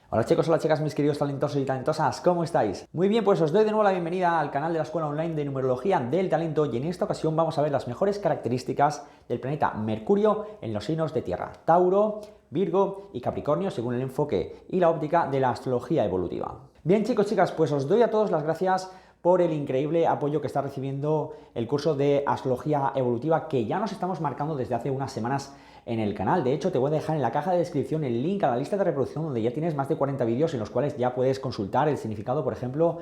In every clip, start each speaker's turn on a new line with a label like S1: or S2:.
S1: Hola chicos, hola chicas, mis queridos talentosos y talentosas, ¿cómo estáis? Muy bien, pues os doy de nuevo la bienvenida al canal de la Escuela Online de Numerología del Talento y en esta ocasión vamos a ver las mejores características del planeta Mercurio en los signos de Tierra, Tauro, Virgo y Capricornio, según el enfoque y la óptica de la astrología evolutiva. Bien chicos, chicas, pues os doy a todos las gracias por el increíble apoyo que está recibiendo el curso de astrología evolutiva que ya nos estamos marcando desde hace unas semanas en el canal. De hecho, te voy a dejar en la caja de descripción el link a la lista de reproducción donde ya tienes más de 40 vídeos en los cuales ya puedes consultar el significado, por ejemplo,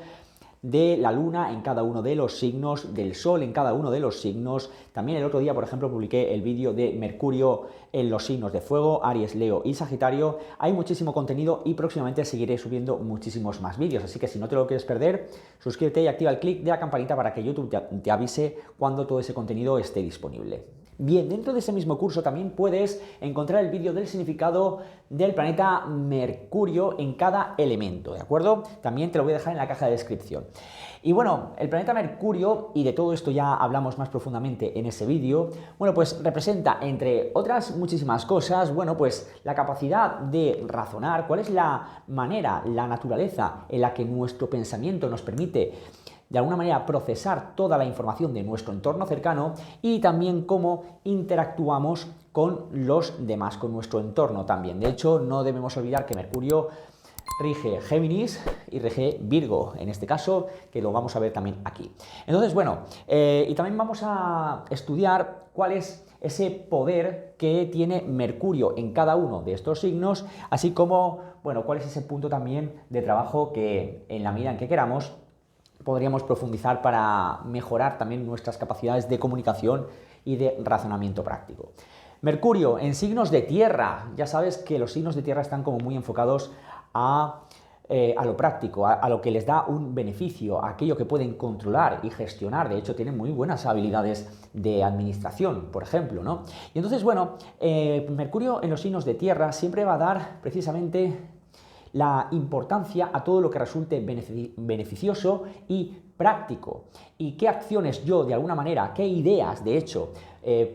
S1: de la luna en cada uno de los signos, del sol en cada uno de los signos. También el otro día, por ejemplo, publiqué el vídeo de Mercurio en los signos de fuego, Aries, Leo y Sagitario. Hay muchísimo contenido y próximamente seguiré subiendo muchísimos más vídeos, así que si no te lo quieres perder, suscríbete y activa el clic de la campanita para que YouTube te avise cuando todo ese contenido esté disponible. Bien, dentro de ese mismo curso también puedes encontrar el vídeo del significado del planeta Mercurio en cada elemento, ¿de acuerdo? También te lo voy a dejar en la caja de descripción. Y bueno, el planeta Mercurio, y de todo esto ya hablamos más profundamente en ese vídeo, bueno, pues representa, entre otras muchísimas cosas, bueno, pues la capacidad de razonar, cuál es la manera, la naturaleza en la que nuestro pensamiento nos permite de alguna manera procesar toda la información de nuestro entorno cercano y también cómo interactuamos con los demás, con nuestro entorno también. De hecho, no debemos olvidar que Mercurio rige Géminis y rige Virgo, en este caso, que lo vamos a ver también aquí. Entonces, bueno, y también vamos a estudiar cuál es ese poder que tiene Mercurio en cada uno de estos signos, así como, bueno, cuál es ese punto también de trabajo que en la medida en que queramos podríamos profundizar para mejorar también nuestras capacidades de comunicación y de razonamiento práctico. Mercurio en signos de tierra. Ya sabes que los signos de tierra están como muy enfocados a lo práctico, a lo que les da un beneficio, a aquello que pueden controlar y gestionar. De hecho, tienen muy buenas habilidades de administración, por ejemplo, ¿no? Y entonces, bueno, Mercurio en los signos de tierra siempre va a dar precisamente la importancia a todo lo que resulte beneficioso y práctico. Y qué acciones yo, de alguna manera, qué ideas, de hecho,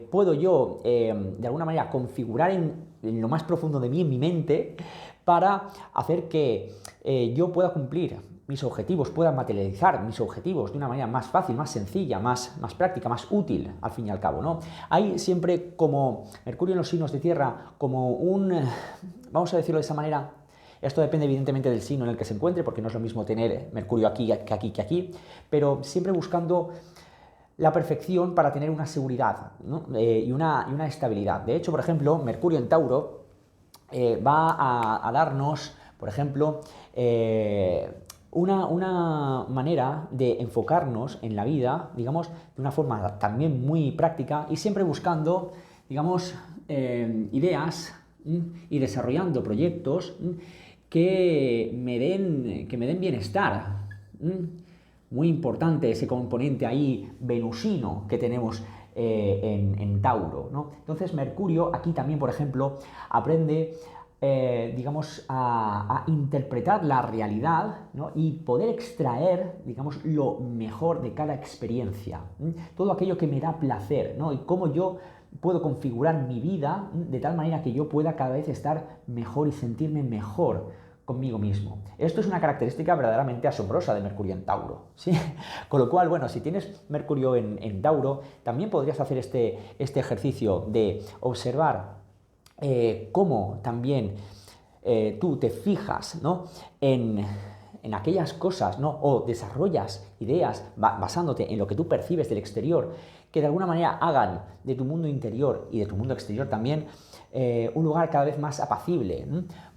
S1: puedo yo, de alguna manera, configurar en lo más profundo de mí, en mi mente, para hacer que yo pueda cumplir mis objetivos, pueda materializar mis objetivos de una manera más fácil, más sencilla, más práctica, más útil, al fin y al cabo, ¿no? Hay siempre como Mercurio en los signos de tierra, como vamos a decirlo de esa manera. Esto depende evidentemente del signo en el que se encuentre, porque no es lo mismo tener Mercurio aquí que aquí, pero siempre buscando la perfección para tener una seguridad, ¿no? y una estabilidad. De hecho, por ejemplo, Mercurio en Tauro va a darnos, por ejemplo, una manera de enfocarnos en la vida, digamos, de una forma también muy práctica y siempre buscando, digamos, ideas y desarrollando proyectos que me den bienestar. Muy importante ese componente ahí venusino que tenemos en Tauro, ¿no? Entonces Mercurio aquí también, por ejemplo, aprende digamos, a interpretar la realidad, ¿no? Y poder extraer, digamos, lo mejor de cada experiencia. Todo aquello que me da placer, ¿no? Y cómo yo puedo configurar mi vida de tal manera que yo pueda cada vez estar mejor y sentirme mejor conmigo mismo. Esto es una característica verdaderamente asombrosa de Mercurio en Tauro, ¿sí? Con lo cual, bueno, si tienes Mercurio en Tauro, también podrías hacer este ejercicio de observar cómo también tú te fijas, ¿no? en aquellas cosas, ¿no? O desarrollas ideas basándote en lo que tú percibes del exterior, que de alguna manera hagan de tu mundo interior y de tu mundo exterior también un lugar cada vez más apacible,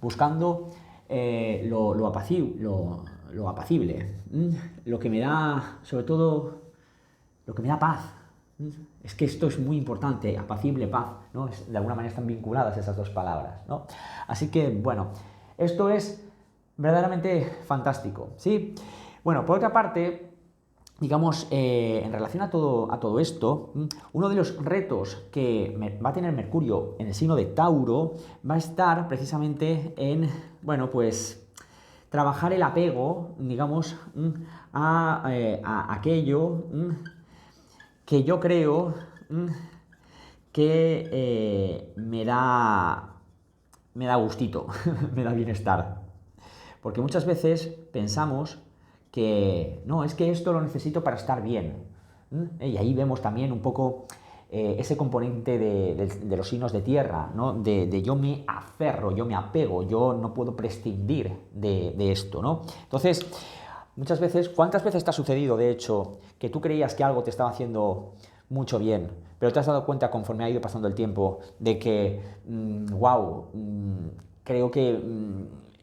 S1: buscando lo apacible, lo que me da, sobre todo, lo que me da paz. Es que esto es muy importante, apacible, paz, ¿no? De alguna manera están vinculadas esas dos palabras, ¿no? Así que, bueno, esto es verdaderamente fantástico, ¿sí? Bueno, por otra parte, digamos, en relación a todo esto, uno de los retos que va a tener Mercurio en el signo de Tauro va a estar precisamente en, bueno, pues trabajar el apego, digamos, a aquello que yo creo que me da gustito, me da bienestar. Porque muchas veces pensamos que no, es que esto lo necesito para estar bien. Y ahí vemos también un poco ese componente de los signos de tierra, ¿no? De yo me aferro, yo me apego, yo no puedo prescindir de esto, ¿no? Entonces, muchas veces, ¿cuántas veces te ha sucedido, de hecho, que tú creías que algo te estaba haciendo mucho bien, pero te has dado cuenta conforme ha ido pasando el tiempo de que, wow, creo que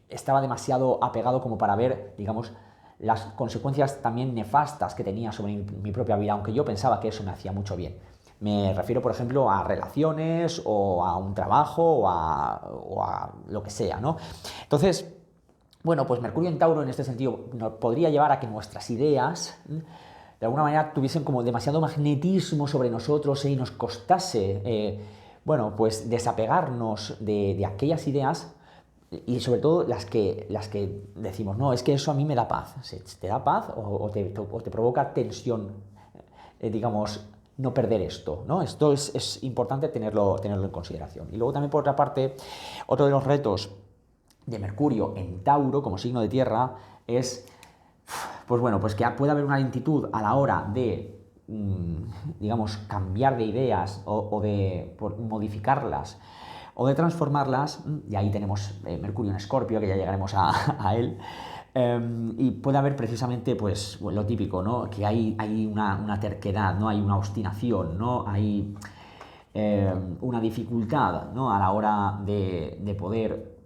S1: estaba demasiado apegado como para ver, digamos, las consecuencias también nefastas que tenía sobre mi propia vida, aunque yo pensaba que eso me hacía mucho bien. Me refiero, por ejemplo, a relaciones o a un trabajo o a lo que sea, ¿no? Entonces, bueno, pues Mercurio en Tauro en este sentido nos podría llevar a que nuestras ideas de alguna manera tuviesen como demasiado magnetismo sobre nosotros y nos costase, bueno, pues desapegarnos de aquellas ideas y sobre todo las que decimos, no, es que eso a mí me da paz. ¿Te da paz o te provoca tensión, digamos, no perder esto, ¿no? Esto es importante tenerlo en consideración. Y luego también, por otra parte, otro de los retos de Mercurio en Tauro, como signo de tierra, es, pues bueno, pues que puede haber una lentitud a la hora de, digamos, cambiar de ideas o de modificarlas o de transformarlas, y ahí tenemos Mercurio en Escorpio, que ya llegaremos a él, y puede haber precisamente pues lo típico, ¿no? Que hay una terquedad, ¿no? Hay una obstinación, ¿no? Hay una dificultad, ¿no? A la hora de poder,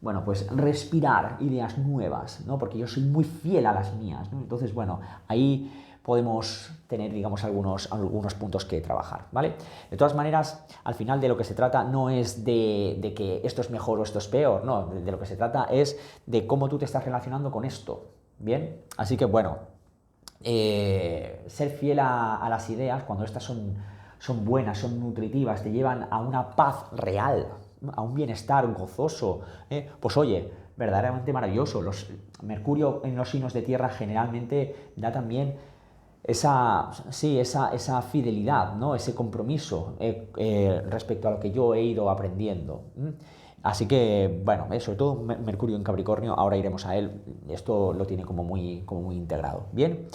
S1: bueno, pues respirar ideas nuevas, ¿no? Porque yo soy muy fiel a las mías, ¿no? Entonces, bueno, ahí podemos tener, digamos, algunos puntos que trabajar, ¿vale? De todas maneras, al final de lo que se trata no es de que esto es mejor o esto es peor, no, de lo que se trata es de cómo tú te estás relacionando con esto, ¿bien? Así que, bueno, ser fiel a las ideas cuando estas son buenas, son nutritivas, te llevan a una paz real, a un bienestar gozoso, pues oye, verdaderamente maravilloso. Mercurio en los signos de tierra generalmente da también esa fidelidad, ¿no? Ese compromiso respecto a lo que yo he ido aprendiendo. Así que, bueno, sobre todo Mercurio en Capricornio, ahora iremos a él, esto lo tiene como muy integrado. Bien,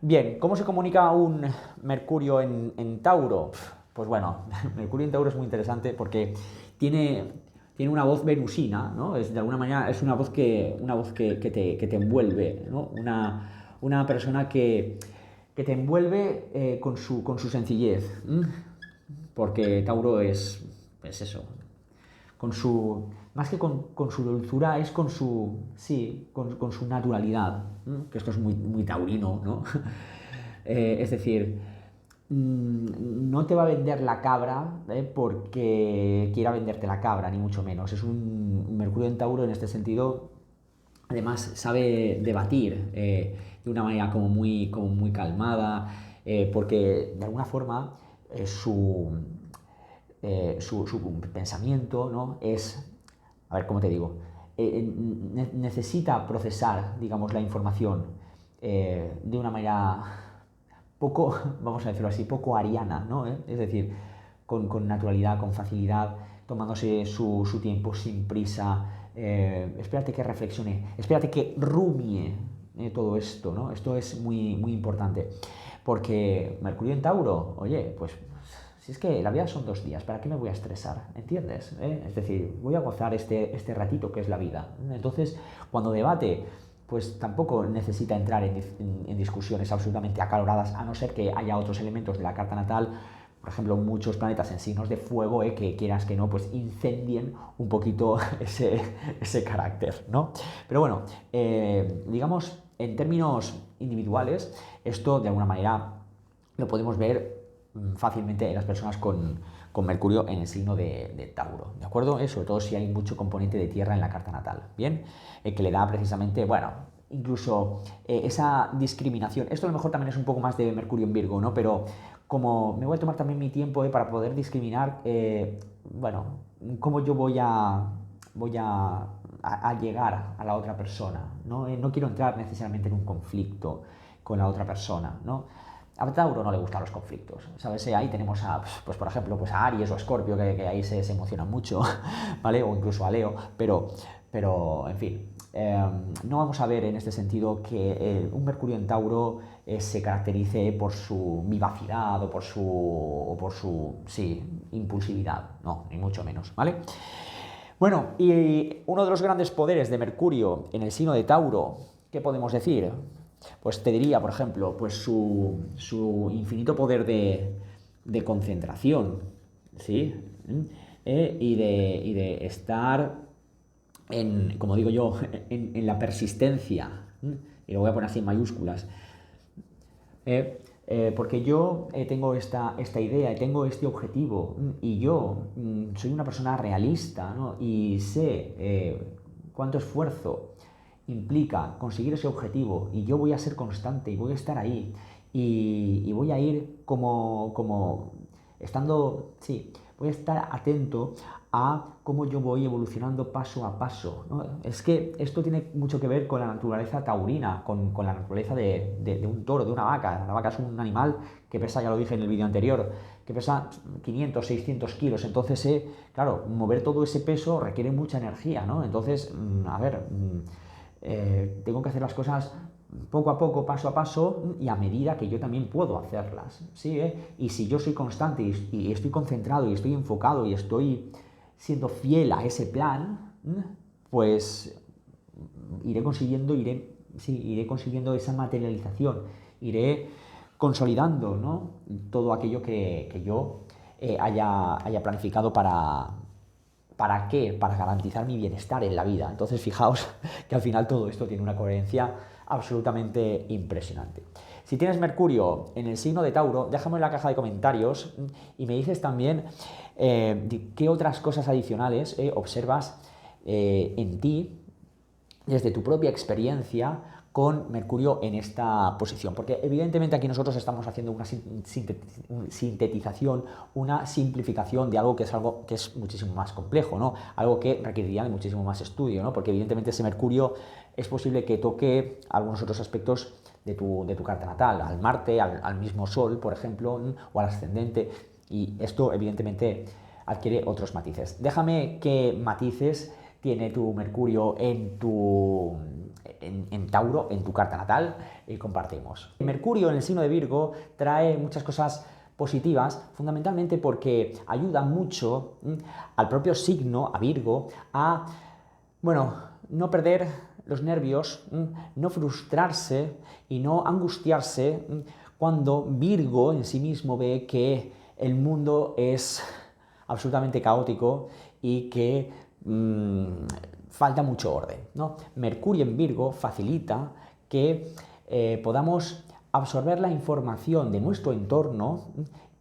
S1: bien, ¿cómo se comunica un Mercurio en Tauro? Pues bueno, Mercurio en Tauro es muy interesante porque tiene una voz venusina, ¿no? De alguna manera es una voz que te envuelve, ¿no? Una persona que te envuelve con su sencillez, porque Tauro es eso, más que con su dulzura, es con su naturalidad, que esto es muy taurino, ¿no? Es decir, no te va a vender la cabra porque quiera venderte la cabra, ni mucho menos. Es un Mercurio en Tauro en este sentido. Además, sabe debatir de una manera como muy calmada, porque de alguna forma su pensamiento, ¿no? Es, a ver, ¿cómo te digo? Necesita procesar, digamos, la información de una manera poco, vamos a decirlo así, poco ariana, ¿no? Es decir, con naturalidad, con facilidad, tomándose su tiempo sin prisa. Espérate que reflexione, espérate que rumie todo esto, ¿no? Esto es muy importante, porque Mercurio en Tauro, oye, pues si es que la vida son 2 días, ¿para qué me voy a estresar? ¿Entiendes? Es decir, voy a gozar este ratito que es la vida. Entonces, cuando debate, pues tampoco necesita entrar en discusiones absolutamente acaloradas, a no ser que haya otros elementos de la carta natal, por ejemplo, muchos planetas en signos de fuego, que quieras que no, pues incendien un poquito ese carácter, ¿no? Pero bueno, digamos, en términos individuales, esto de alguna manera lo podemos ver fácilmente en las personas con Mercurio en el signo de Tauro, ¿de acuerdo? Sobre todo si hay mucho componente de tierra en la carta natal, ¿bien? Que le da precisamente, bueno, incluso esa discriminación. Esto a lo mejor también es un poco más de Mercurio en Virgo, ¿no? Pero como me voy a tomar también mi tiempo para poder discriminar, bueno, cómo yo voy a llegar a la otra persona, ¿no? No quiero entrar necesariamente en un conflicto con la otra persona, ¿no? A Tauro no le gustan los conflictos, ¿sabes? Ahí tenemos pues por ejemplo, pues a Aries o a Escorpio, que ahí se emocionan mucho, ¿vale? O incluso a Leo, pero pero en fin, no vamos a ver en este sentido que un Mercurio en Tauro se caracterice por su vivacidad o por su sí, impulsividad, no, ni mucho menos, ¿vale? Bueno, y uno de los grandes poderes de Mercurio en el signo de Tauro, ¿qué podemos decir? Pues te diría, por ejemplo, pues su infinito poder de concentración, ¿sí? Y de estar como digo yo, en la persistencia, y lo voy a poner así en mayúsculas, porque yo tengo esta idea, tengo este objetivo, y yo soy una persona realista, ¿no? Y sé cuánto esfuerzo implica conseguir ese objetivo, y yo voy a ser constante y voy a estar ahí, y voy a ir como estando, sí, voy a estar atento a cómo yo voy evolucionando paso a paso, ¿no? Es que esto tiene mucho que ver con la naturaleza taurina, con la naturaleza de un toro, de una vaca. La vaca es un animal que pesa, ya lo dije en el vídeo anterior, que pesa 500, 600 kilos. Entonces, claro, mover todo ese peso requiere mucha energía, ¿no? Entonces, a ver, tengo que hacer las cosas poco a poco, paso a paso, y a medida que yo también puedo hacerlas, ¿sí? Y si yo soy constante y estoy concentrado y estoy enfocado y estoy siendo fiel a ese plan, pues iré consiguiendo esa materialización, iré consolidando, ¿no? Todo aquello que yo haya planificado ¿para qué? Para garantizar mi bienestar en la vida. Entonces, fijaos que al final todo esto tiene una coherencia absolutamente impresionante. Si tienes Mercurio en el signo de Tauro, déjame en la caja de comentarios y me dices también qué otras cosas adicionales observas en ti desde tu propia experiencia con Mercurio en esta posición, porque evidentemente aquí nosotros estamos haciendo una sintetización, una simplificación de algo que es muchísimo más complejo, ¿no? Algo que requeriría de muchísimo más estudio, ¿no? Porque evidentemente ese Mercurio es posible que toque algunos otros aspectos de tu carta natal, al Marte, al mismo Sol, por ejemplo, o al ascendente, y esto evidentemente adquiere otros matices. Déjame qué matices tiene tu Mercurio en Tauro, en tu carta natal, y compartimos. Mercurio en el signo de Virgo trae muchas cosas positivas, fundamentalmente porque ayuda mucho al propio signo, a Virgo, a, bueno, no perder los nervios, no frustrarse y no angustiarse cuando Virgo en sí mismo ve que el mundo es absolutamente caótico y que falta mucho orden, ¿no? Mercurio en Virgo facilita que podamos absorber la información de nuestro entorno,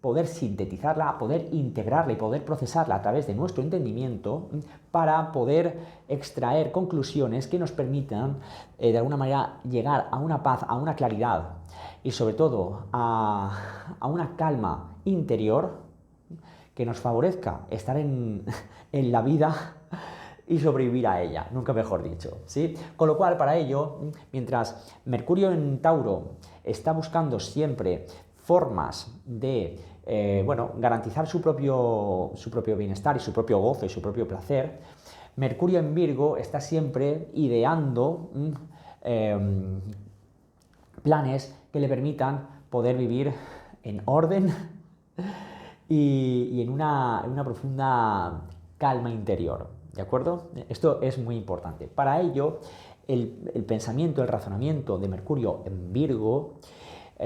S1: poder sintetizarla, poder integrarla y poder procesarla a través de nuestro entendimiento para poder extraer conclusiones que nos permitan de alguna manera llegar a una paz, a una claridad y sobre todo a una calma interior que nos favorezca estar en la vida y sobrevivir a ella, nunca mejor dicho, ¿sí? Con lo cual, para ello, mientras Mercurio en Tauro está buscando siempre formas de garantizar su propio bienestar y su propio gozo y su propio placer, Mercurio en Virgo está siempre ideando planes que le permitan poder vivir en orden y en una profunda calma interior, ¿de acuerdo? Esto es muy importante. Para ello, el pensamiento, el razonamiento de Mercurio en Virgo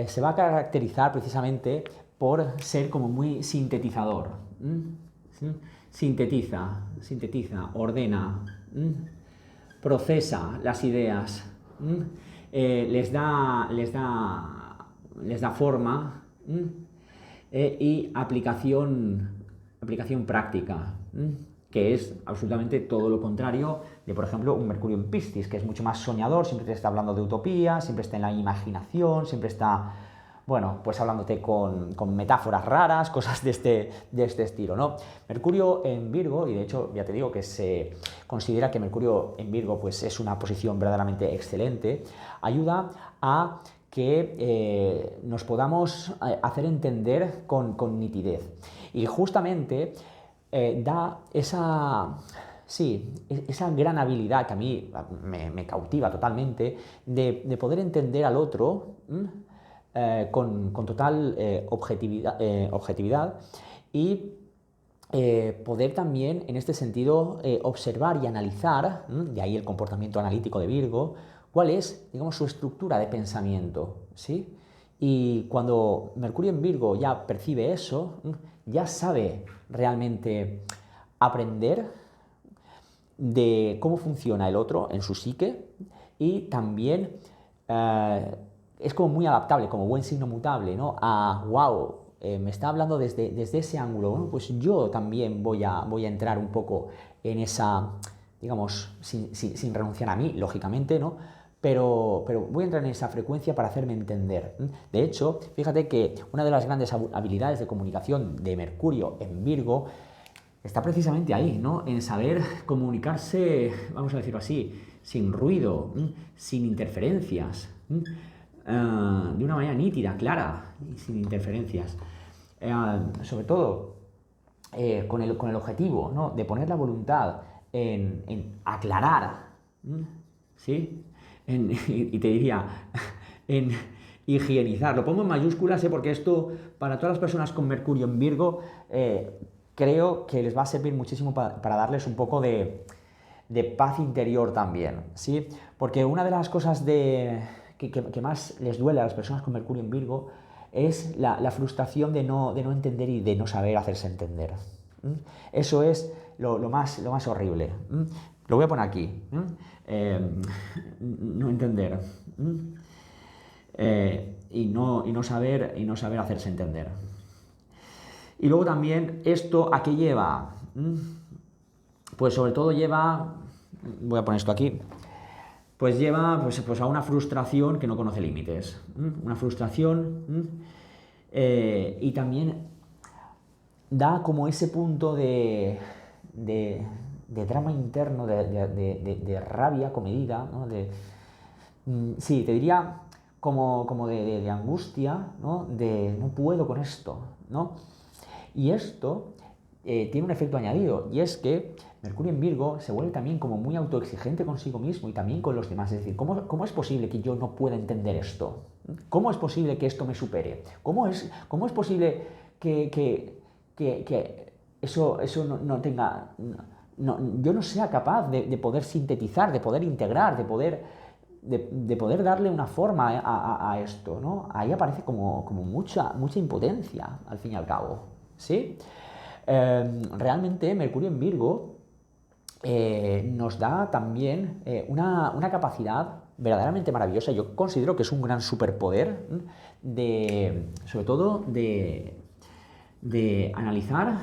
S1: se va a caracterizar precisamente por ser como muy sintetizador. ¿Sí? Sintetiza, ordena, procesa las ideas, les da forma y aplicación práctica, que es absolutamente todo lo contrario de, por ejemplo, un Mercurio en Piscis, que es mucho más soñador, siempre te está hablando de utopía, siempre está en la imaginación, siempre está, bueno, pues hablándote con metáforas raras, cosas de este estilo, ¿no? Mercurio en Virgo, y de hecho ya te digo que se considera que Mercurio en Virgo pues es una posición verdaderamente excelente, ayuda a que nos podamos hacer entender con nitidez. Y justamente da sí, esa gran habilidad que a mí me cautiva totalmente de poder entender al otro con total objetividad y poder también, en este sentido, observar y analizar, de ahí el comportamiento analítico de Virgo, cuál es, digamos, su estructura de pensamiento, ¿sí? Y cuando Mercurio en Virgo ya percibe eso, ya sabe realmente aprender de cómo funciona el otro en su psique y también es como muy adaptable, como buen signo mutable, ¿no? A, wow, me está hablando desde ese ángulo, bueno, pues yo también voy a entrar un poco en esa, digamos, sin renunciar a mí, lógicamente, ¿no? Pero voy a entrar en esa frecuencia para hacerme entender. De hecho, fíjate que una de las grandes habilidades de comunicación de Mercurio en Virgo está precisamente ahí, ¿no? En saber comunicarse, vamos a decirlo así, sin ruido, sin interferencias, de una manera nítida, clara y sin interferencias. Sobre todo con el objetivo, ¿no? De poner la voluntad en aclarar, ¿sí? Y te diría, en higienizar. Lo pongo en mayúsculas, porque esto, para todas las personas con Mercurio en Virgo, creo que les va a servir muchísimo para darles un poco de paz interior también, ¿sí? Porque una de las cosas que más les duele a las personas con Mercurio en Virgo es la frustración de no entender y de no saber hacerse entender. Eso es lo más horrible. Lo voy a poner aquí. No entender. Y no saber hacerse entender. Y luego también, ¿esto a qué lleva? Pues sobre todo lleva, voy a poner esto aquí, pues lleva pues a una frustración que no conoce límites. Una frustración y también da como ese punto de drama interno, de rabia comedida, ¿no? Sí, te diría como de angustia, ¿no? De no puedo con esto, ¿no? Y esto tiene un efecto añadido, y es que Mercurio en Virgo se vuelve también como muy autoexigente consigo mismo y también con los demás. Es decir, ¿cómo es posible que yo no pueda entender esto? ¿Cómo es posible que esto me supere? ¿Cómo es posible que eso no tenga... yo no sea capaz de poder sintetizar, de poder integrar, de poder darle una forma a esto, ¿no? Ahí aparece como mucha impotencia, al fin y al cabo, ¿sí? Realmente Mercurio en Virgo nos da también una capacidad verdaderamente maravillosa. Yo considero que es un gran superpoder sobre todo de analizar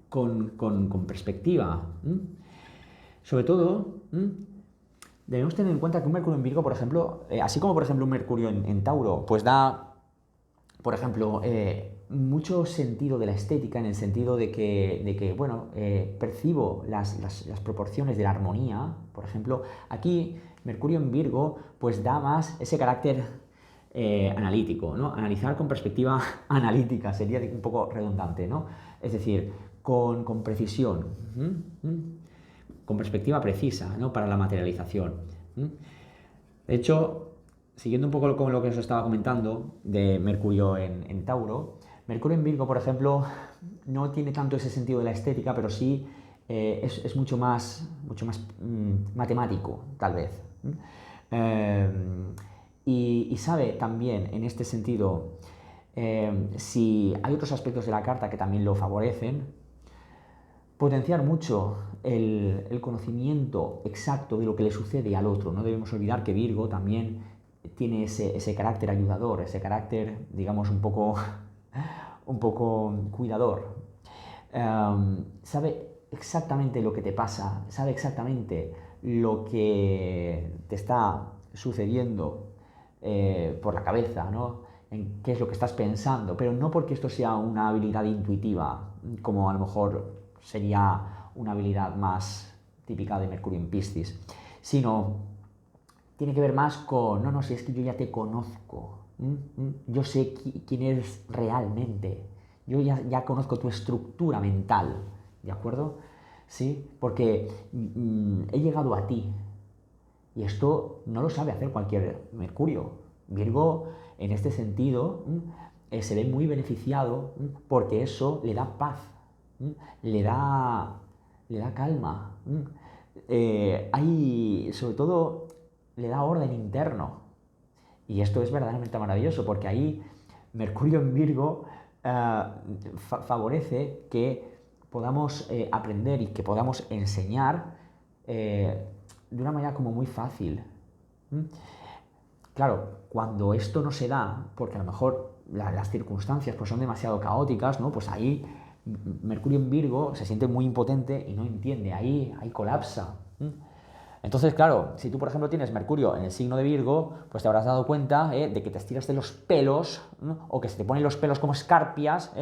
S1: con perspectiva. Sobre todo, debemos tener en cuenta que un Mercurio en Virgo, por ejemplo, así como por ejemplo un Mercurio en Tauro, pues da, por ejemplo, mucho sentido de la estética, en el sentido de que bueno, percibo las proporciones de la armonía. Por ejemplo, aquí Mercurio en Virgo pues da más ese carácter analítico, ¿no? Analizar con perspectiva analítica sería un poco redundante, ¿no? Es decir, con precisión, con perspectiva precisa, ¿no? Para la materialización. De hecho, siguiendo un poco con lo que os estaba comentando de Mercurio en Tauro, Mercurio en Virgo, por ejemplo, no tiene tanto ese sentido de la estética, pero sí es mucho más matemático, tal vez. Y sabe también, en este sentido, si hay otros aspectos de la carta que también lo favorecen, potenciar mucho el conocimiento exacto de lo que le sucede al otro. No debemos olvidar que Virgo también tiene ese carácter ayudador, ese carácter, digamos, un poco cuidador. Sabe exactamente lo que te pasa, sabe exactamente lo que te está sucediendo por la cabeza, ¿no? En qué es lo que estás pensando, pero no porque esto sea una habilidad intuitiva, como a lo mejor sería una habilidad más típica de Mercurio en Piscis, sino tiene que ver más con, no, si es que yo ya te conozco, yo sé quién eres realmente, yo ya conozco tu estructura mental, ¿de acuerdo? Sí, porque he llegado a ti. Y esto no lo sabe hacer cualquier Mercurio. Virgo, en este sentido, se ve muy beneficiado porque eso le da paz, le da, le da calma. Sobre todo, le da orden interno. Y esto es verdaderamente maravilloso porque ahí Mercurio en Virgo favorece que podamos aprender y que podamos enseñar de una manera como muy fácil. Claro, cuando esto no se da, porque a lo mejor las circunstancias pues son demasiado caóticas, ¿no? Pues ahí Mercurio en Virgo se siente muy impotente y no entiende, ahí colapsa. Entonces, claro, si tú, por ejemplo, tienes Mercurio en el signo de Virgo, pues te habrás dado cuenta de que te estiras de los pelos, ¿no? O que se te ponen los pelos como escarpias,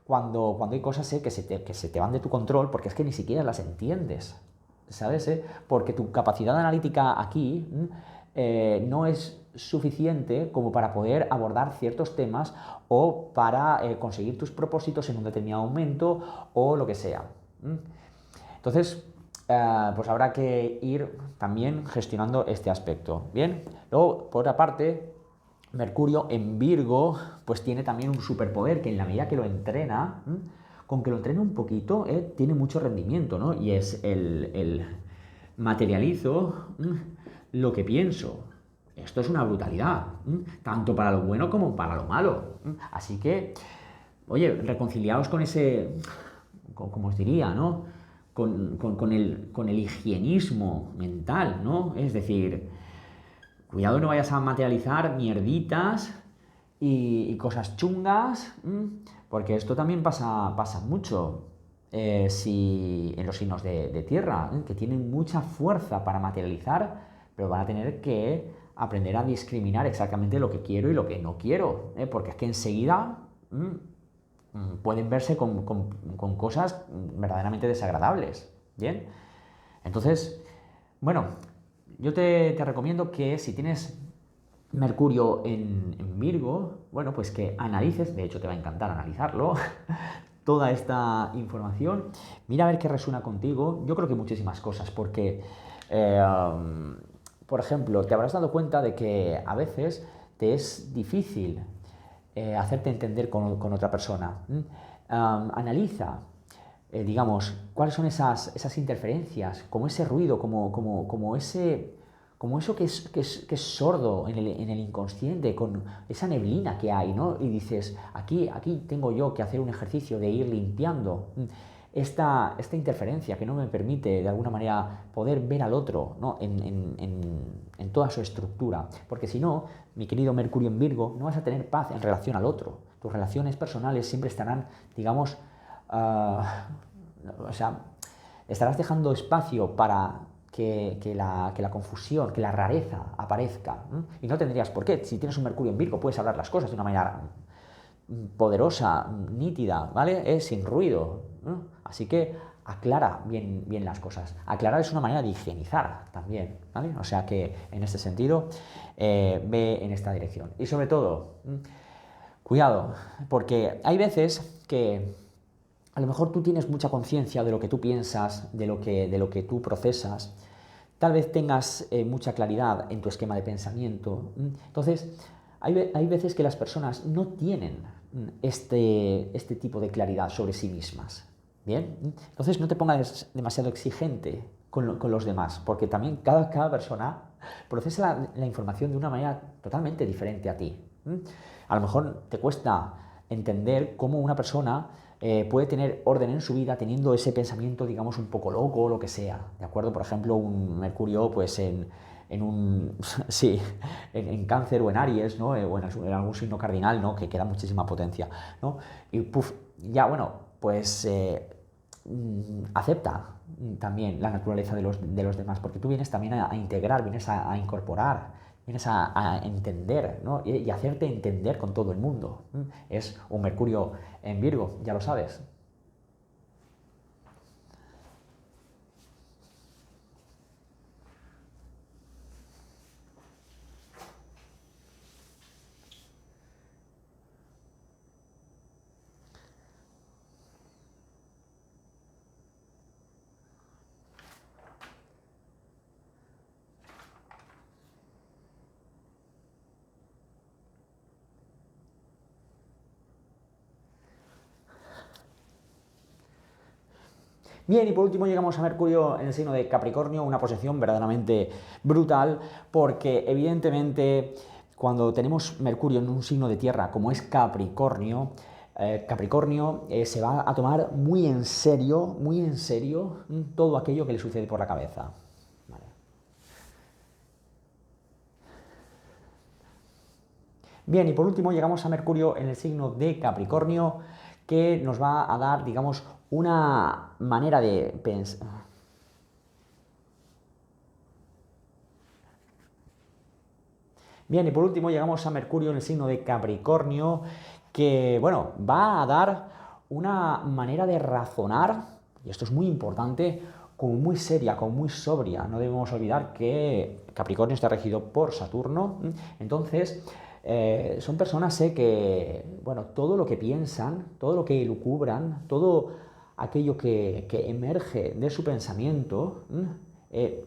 S1: cuando hay cosas que se te van de tu control, porque es que ni siquiera las entiendes, ¿sabes? Porque tu capacidad analítica aquí no es suficiente como para poder abordar ciertos temas o para conseguir tus propósitos en un determinado momento o lo que sea. Entonces, pues habrá que ir también gestionando este aspecto. Bien, luego, por otra parte, Mercurio en Virgo, pues tiene también un superpoder que en la medida que lo entrena, con que lo entrene un poquito, tiene mucho rendimiento, ¿no? Y es el materializo lo que pienso. Esto es una brutalidad, tanto para lo bueno como para lo malo. Así que, oye, reconciliaos con ese, como os diría, ¿no? Con el higienismo mental, ¿no? Es decir, cuidado no vayas a materializar mierditas y cosas chungas, porque esto también pasa mucho si en los signos de tierra, que tienen mucha fuerza para materializar, pero van a tener que aprender a discriminar exactamente lo que quiero y lo que no quiero, porque es que enseguida pueden verse con cosas verdaderamente desagradables. Bien, entonces, bueno, yo te recomiendo que si tienes Mercurio en Virgo, bueno, pues que analices, de hecho te va a encantar analizarlo, toda esta información, mira a ver qué resuena contigo, yo creo que muchísimas cosas, porque, por ejemplo, te habrás dado cuenta de que a veces te es difícil hacerte entender con otra persona. Analiza, digamos, cuáles son esas interferencias, como ese ruido, como eso que es sordo en el inconsciente, con esa neblina que hay, ¿no? Y dices, aquí tengo yo que hacer un ejercicio de ir limpiando esta interferencia que no me permite de alguna manera poder ver al otro, ¿no? en toda su estructura. Porque si no, mi querido Mercurio en Virgo, no vas a tener paz en relación al otro. Tus relaciones personales siempre estarán, digamos, o sea, estarás dejando espacio para que la confusión, que la rareza aparezca. Y no tendrías por qué. Si tienes un Mercurio en Virgo, puedes hablar las cosas de una manera poderosa, nítida, ¿vale? Sin ruido. Así que aclara bien las cosas. Aclarar es una manera de higienizar también, ¿vale? O sea que en este sentido, ve en esta dirección. Y sobre todo, cuidado, porque hay veces que a lo mejor tú tienes mucha conciencia de lo que tú piensas, de lo que tú procesas, tal vez tengas mucha claridad en tu esquema de pensamiento. Entonces, hay veces que las personas no tienen este tipo de claridad sobre sí mismas. ¿Bien? Entonces no te pongas demasiado exigente con los demás, porque también cada persona procesa la información de una manera totalmente diferente a ti. A lo mejor te cuesta entender cómo una persona puede tener orden en su vida teniendo ese pensamiento, digamos, un poco loco o lo que sea, ¿de acuerdo? Por ejemplo, un Mercurio, pues en un, sí, en cáncer o en Aries, ¿no? O en algún signo cardinal, ¿no? Que queda muchísima potencia, ¿no? Y puf, ya, bueno, pues acepta también la naturaleza de los demás, porque tú vienes también a integrar, vienes a incorporar, vienes a entender, ¿no? Y hacerte entender con todo el mundo. Es un Mercurio en Virgo, ya lo sabes. Bien, y por último llegamos a Mercurio en el signo de Capricornio, una posición verdaderamente brutal, porque evidentemente cuando tenemos Mercurio en un signo de tierra como es Capricornio, se va a tomar muy en serio todo aquello que le sucede por la cabeza. Vale. Bien, y por último llegamos a Mercurio en el signo de Capricornio, que nos va a dar, digamos, una manera de pensar. Bien, y por último llegamos a Mercurio en el signo de Capricornio, que, bueno, va a dar una manera de razonar, y esto es muy importante, como muy seria, como muy sobria. No debemos olvidar que Capricornio está regido por Saturno, entonces son personas que, bueno, todo lo que piensan, todo lo que elucubran, todo aquello que emerge de su pensamiento,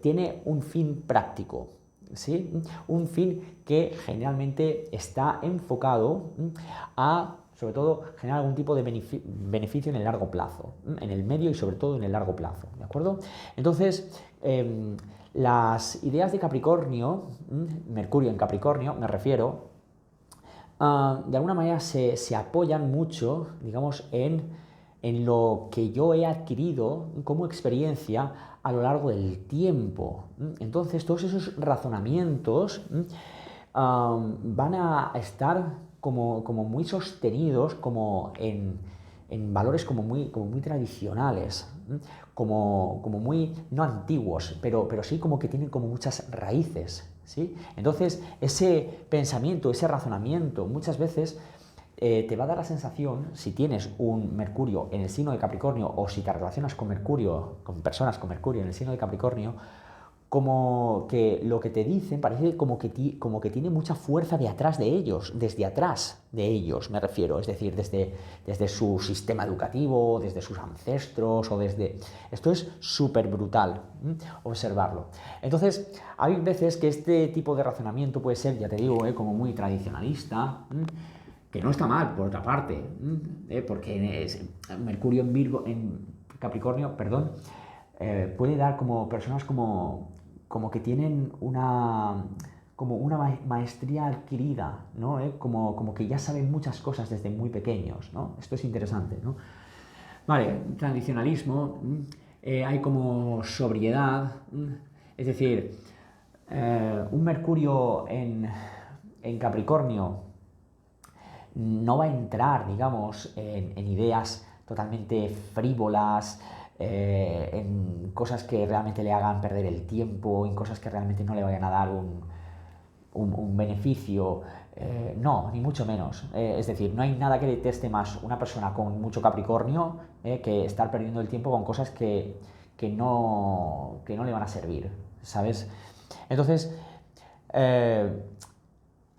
S1: tiene un fin práctico. ¿Sí? Un fin que generalmente está enfocado a, sobre todo, generar algún tipo de beneficio en el largo plazo, en el medio y sobre todo en el largo plazo, ¿de acuerdo? Entonces, las ideas de Capricornio, Mercurio en Capricornio, me refiero, de alguna manera se apoyan mucho, digamos, en lo que yo he adquirido como experiencia a lo largo del tiempo. Entonces, todos esos razonamientos van a estar como muy sostenidos, como en valores como muy tradicionales, como muy, no antiguos, pero sí como que tienen como muchas raíces. ¿Sí? Entonces, ese pensamiento, ese razonamiento, muchas veces te va a dar la sensación, si tienes un Mercurio en el signo de Capricornio o si te relacionas con Mercurio, con personas con Mercurio en el signo de Capricornio, como que lo que te dicen parece como que tiene mucha fuerza de atrás de ellos, desde atrás de ellos me refiero, es decir, desde su sistema educativo, desde sus ancestros o desde... Esto es súper brutal observarlo. Entonces, hay veces que este tipo de razonamiento puede ser, ya te digo, como muy tradicionalista, que no está mal, por otra parte, porque Mercurio en Virgo, en Capricornio, perdón, puede dar como personas como que tienen como una maestría adquirida, ¿no? Como que ya saben muchas cosas desde muy pequeños, ¿no? Esto es interesante, ¿no? Vale, tradicionalismo, hay como sobriedad, es decir, un Mercurio en Capricornio no va a entrar, digamos, en ideas totalmente frívolas, en cosas que realmente le hagan perder el tiempo, en cosas que realmente no le vayan a dar un beneficio. No, ni mucho menos. Es decir, no hay nada que deteste más una persona con mucho Capricornio que estar perdiendo el tiempo con cosas que no le van a servir, ¿sabes? Entonces,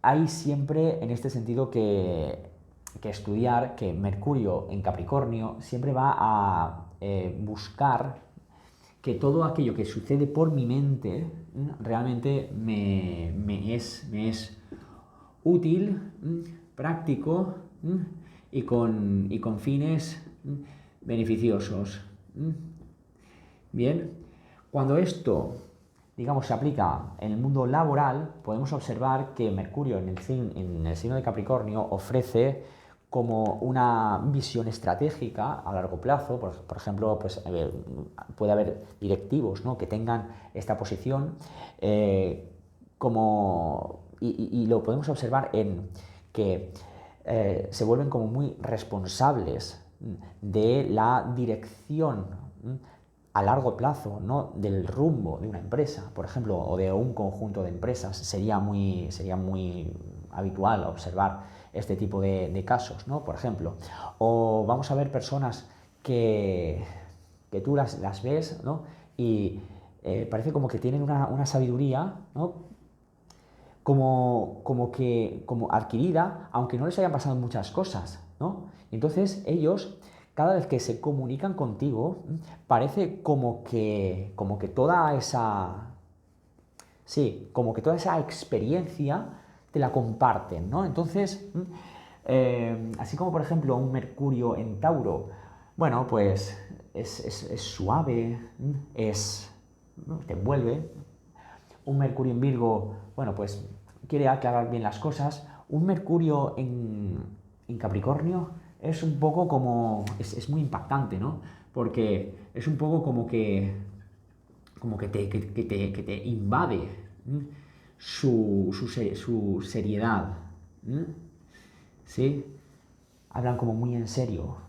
S1: hay siempre en este sentido que estudiar que Mercurio en Capricornio siempre va a buscar que todo aquello que sucede por mi mente realmente me es útil, práctico y con fines beneficiosos. Bien, cuando esto, digamos, se aplica en el mundo laboral, podemos observar que Mercurio en el signo de Capricornio ofrece como una visión estratégica a largo plazo. Por ejemplo, pues, puede haber directivos, ¿no?, que tengan esta posición y lo podemos observar en que se vuelven como muy responsables de la dirección a largo plazo, ¿no?, del rumbo de una empresa, por ejemplo, o de un conjunto de empresas. Sería muy habitual observar este tipo de casos, ¿no?, por ejemplo. O vamos a ver personas que tú las ves, ¿no?, y parece como que tienen una sabiduría, ¿no?, como adquirida, aunque no les hayan pasado muchas cosas, ¿no? Entonces ellos, cada vez que se comunican contigo, parece como que toda esa... Sí, como que toda esa experiencia te la comparten, ¿no? Entonces, así como por ejemplo un Mercurio en Tauro bueno, pues es suave, te envuelve. Un Mercurio en Virgo, bueno, pues quiere aclarar bien las cosas. Un Mercurio en Capricornio es un poco como, es muy impactante, ¿no? Porque es un poco como que te invade su seriedad. ¿Sí? Hablan como muy en serio.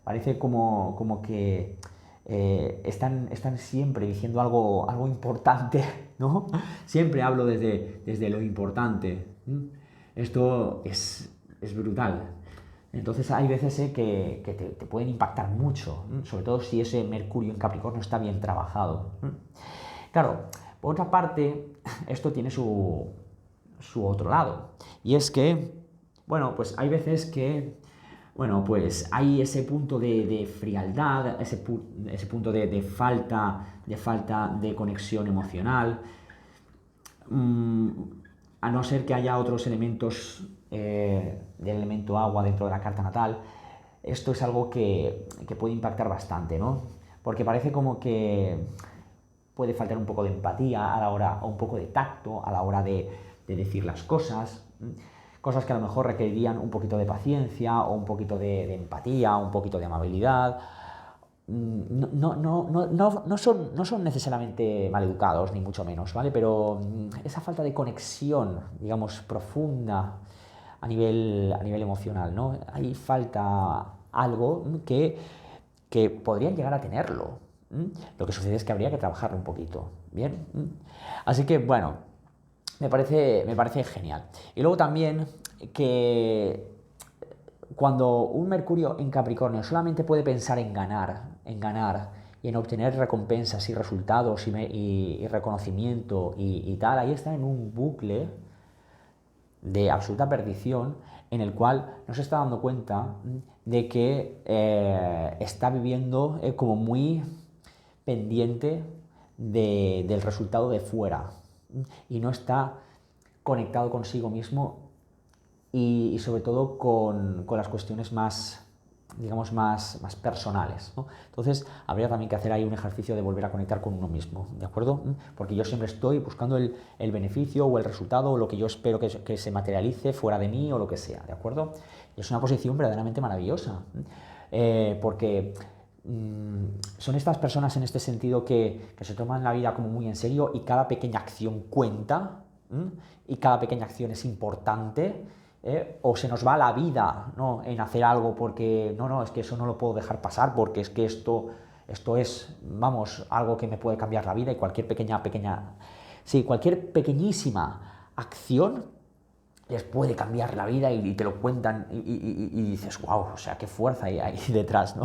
S1: Parece como que están siempre diciendo algo importante, ¿no? Siempre hablo desde lo importante. Esto es brutal. Entonces hay veces que te pueden impactar mucho, sobre todo si ese Mercurio en Capricornio está bien trabajado. Claro, por otra parte, esto tiene su otro lado. Y es que, bueno, pues hay veces que, bueno, pues hay ese punto de frialdad, ese punto de falta de conexión emocional, mm, a no ser que haya otros elementos del elemento agua dentro de la carta natal. Esto es algo que puede impactar bastante, ¿no? Porque parece como que puede faltar un poco de empatía a la hora, o un poco de tacto a la hora de decir las cosas. Cosas que a lo mejor requerirían un poquito de paciencia, o un poquito de empatía, un poquito de amabilidad. No son necesariamente maleducados, ni mucho menos, ¿vale? Pero esa falta de conexión, digamos, profunda a nivel emocional, ¿no? Ahí falta algo que podrían llegar a tenerlo. Lo que sucede es que habría que trabajarlo un poquito, ¿bien? Así que, bueno, me parece genial. Y luego también que cuando un Mercurio en Capricornio solamente puede pensar en ganar y en obtener recompensas y resultados y reconocimiento y tal, ahí está en un bucle de absoluta perdición en el cual no se está dando cuenta de que está viviendo como muy pendiente del resultado de fuera y no está conectado consigo mismo y sobre todo con las cuestiones más, digamos, más personales, ¿no? Entonces, habría también que hacer ahí un ejercicio de volver a conectar con uno mismo, ¿de acuerdo? Porque yo siempre estoy buscando el beneficio o el resultado o lo que yo espero que se materialice fuera de mí o lo que sea, ¿de acuerdo? Y es una posición verdaderamente maravillosa, porque son estas personas en este sentido que se toman la vida como muy en serio y cada pequeña acción cuenta, y cada pequeña acción es importante, o se nos va la vida, ¿no?, en hacer algo porque no, es que eso no lo puedo dejar pasar porque es que esto es, vamos, algo que me puede cambiar la vida, y cualquier sí, cualquier pequeñísima acción les puede cambiar la vida y te lo cuentan y dices, wow, o sea, qué fuerza hay ahí detrás, ¿no?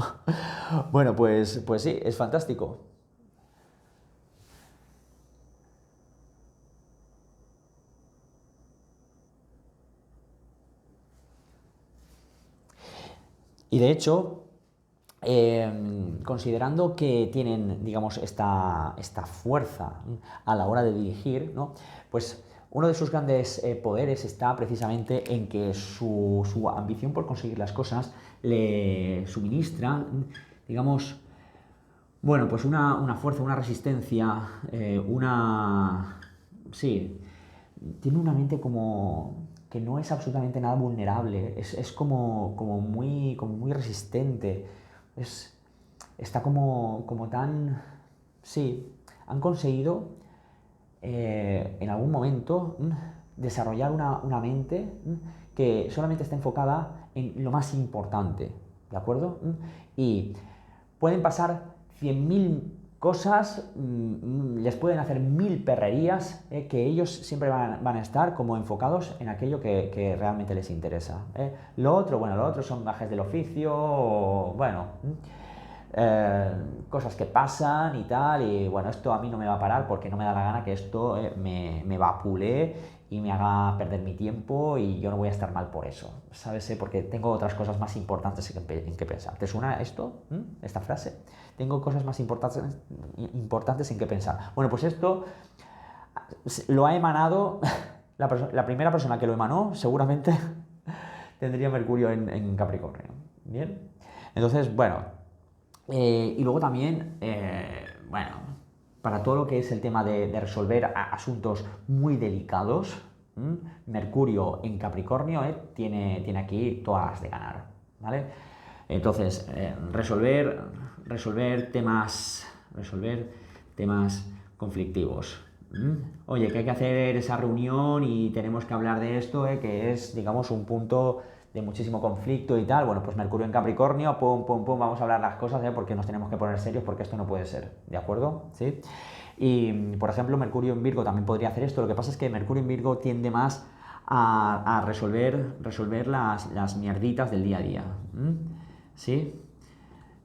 S1: Bueno, pues sí, es fantástico. Y de hecho, considerando que tienen, digamos, esta fuerza a la hora de dirigir, ¿no?, pues uno de sus grandes poderes está precisamente en que su ambición por conseguir las cosas le suministra, digamos, bueno, pues una fuerza, una resistencia, sí, tiene una mente como que no es absolutamente nada vulnerable, es como muy resistente, es, está como tan... Sí, han conseguido en algún momento desarrollar una mente que solamente está enfocada en lo más importante, ¿de acuerdo? Y pueden pasar 100.000 cosas, les pueden hacer 1.000 perrerías, que ellos siempre van a estar como enfocados en aquello que realmente les interesa. Lo otro son gajes del oficio, o, bueno, cosas que pasan y tal, y bueno, esto a mí no me va a parar porque no me da la gana que esto me vapule y me haga perder mi tiempo, y yo no voy a estar mal por eso, ¿sabes? Porque tengo otras cosas más importantes en que pensar. ¿Te suena esto? Esta frase. Tengo cosas más importantes en que pensar. Bueno, pues esto lo ha emanado la primera persona que lo emanó, seguramente tendría Mercurio en Capricornio. Bien. Entonces, bueno, Y luego también, bueno, para todo lo que es el tema de resolver asuntos muy delicados, Mercurio en Capricornio tiene aquí todas las de ganar, ¿vale? Entonces, resolver temas conflictivos. Oye, que hay que hacer esa reunión y tenemos que hablar de esto, que es, digamos, un punto de muchísimo conflicto y tal. Bueno, pues Mercurio en Capricornio, pum, pum, pum, vamos a hablar las cosas, porque nos tenemos que poner serios, porque esto no puede ser, ¿de acuerdo? ¿Sí? Y, por ejemplo, Mercurio en Virgo también podría hacer esto. Lo que pasa es que Mercurio en Virgo tiende más a resolver las mierditas del día a día. ¿Sí?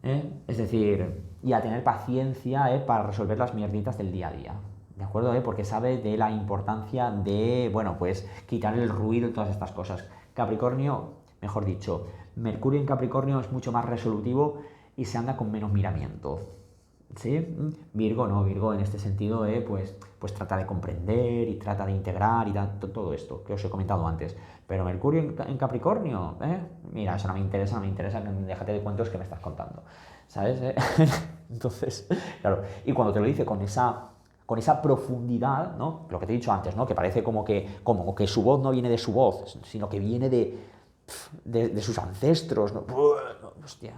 S1: Es decir, y a tener paciencia para resolver las mierditas del día a día. ¿De acuerdo? Porque sabe de la importancia de, bueno, pues quitar el ruido y todas estas cosas. Capricornio, mejor dicho, Mercurio en Capricornio es mucho más resolutivo y se anda con menos miramiento. ¿Sí? Virgo no, Virgo en este sentido pues trata de comprender y trata de integrar y todo esto que os he comentado antes. Pero Mercurio en Capricornio, mira, eso no me interesa, déjate de cuentos que me estás contando, ¿sabes? Entonces, claro, y cuando te lo dice con esa profundidad, ¿no? Lo que te he dicho antes, ¿no? Que parece como que su voz no viene de su voz, sino que viene de sus ancestros, ¿no? Hostia.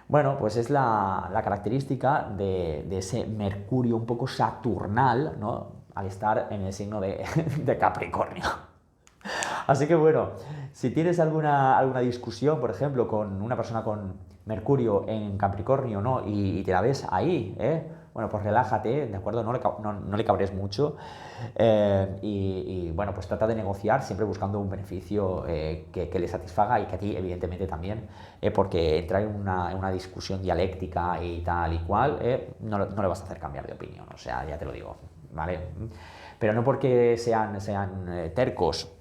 S1: Bueno, pues es la característica de ese Mercurio un poco saturnal, ¿no? Al estar en el signo de Capricornio. Así que bueno, si tienes alguna discusión, por ejemplo, con una persona con Mercurio en Capricornio, ¿no? Y te la ves ahí, bueno, pues relájate, ¿de acuerdo? No le cabres mucho. Y bueno, pues trata de negociar siempre buscando un beneficio que le satisfaga y que a ti, evidentemente, también, porque entrar en una discusión dialéctica y tal y cual, no le vas a hacer cambiar de opinión, o sea, ya te lo digo, ¿vale? Pero no porque sean tercos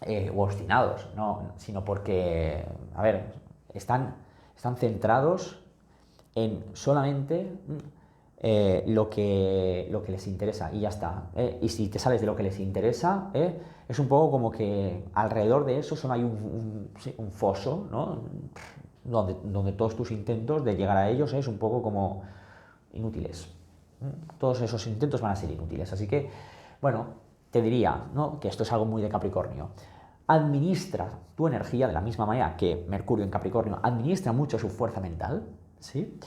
S1: o obstinados, no, sino porque, a ver, están centrados en solamente lo que les interesa y ya está. Y si te sales de lo que les interesa, es un poco como que alrededor de eso solo hay un foso, ¿no? Donde todos tus intentos de llegar a ellos es un poco como inútiles. Todos esos intentos van a ser inútiles. Así que, bueno, te diría, ¿no? Que esto es algo muy de Capricornio. Administra tu energía de la misma manera que Mercurio en Capricornio administra mucho su fuerza mental, ¿sí?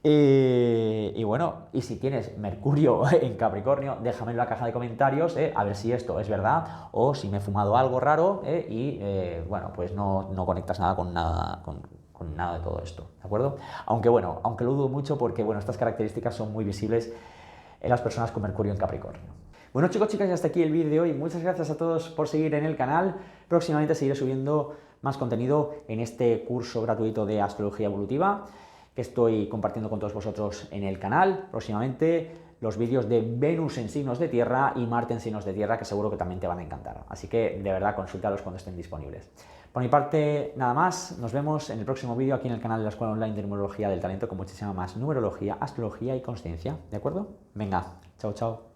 S1: Y bueno, y si tienes Mercurio en Capricornio, déjame en la caja de comentarios a ver si esto es verdad o si me he fumado algo raro y bueno, pues no conectas nada con nada de todo esto, ¿de acuerdo? Aunque lo dudo mucho porque bueno, estas características son muy visibles en las personas con Mercurio en Capricornio. Bueno, chicos, chicas, y hasta aquí el vídeo de hoy. Muchas gracias a todos por seguir en el canal. Próximamente seguiré subiendo más contenido en este curso gratuito de Astrología Evolutiva que estoy compartiendo con todos vosotros en el canal. Próximamente los vídeos de Venus en signos de tierra y Marte en signos de tierra, que seguro que también te van a encantar. Así que, de verdad, consúltalos cuando estén disponibles. Por mi parte, nada más. Nos vemos en el próximo vídeo aquí en el canal de la Escuela Online de Numerología del Talento con muchísima más numerología, astrología y consciencia. ¿De acuerdo? Venga, chao, chao.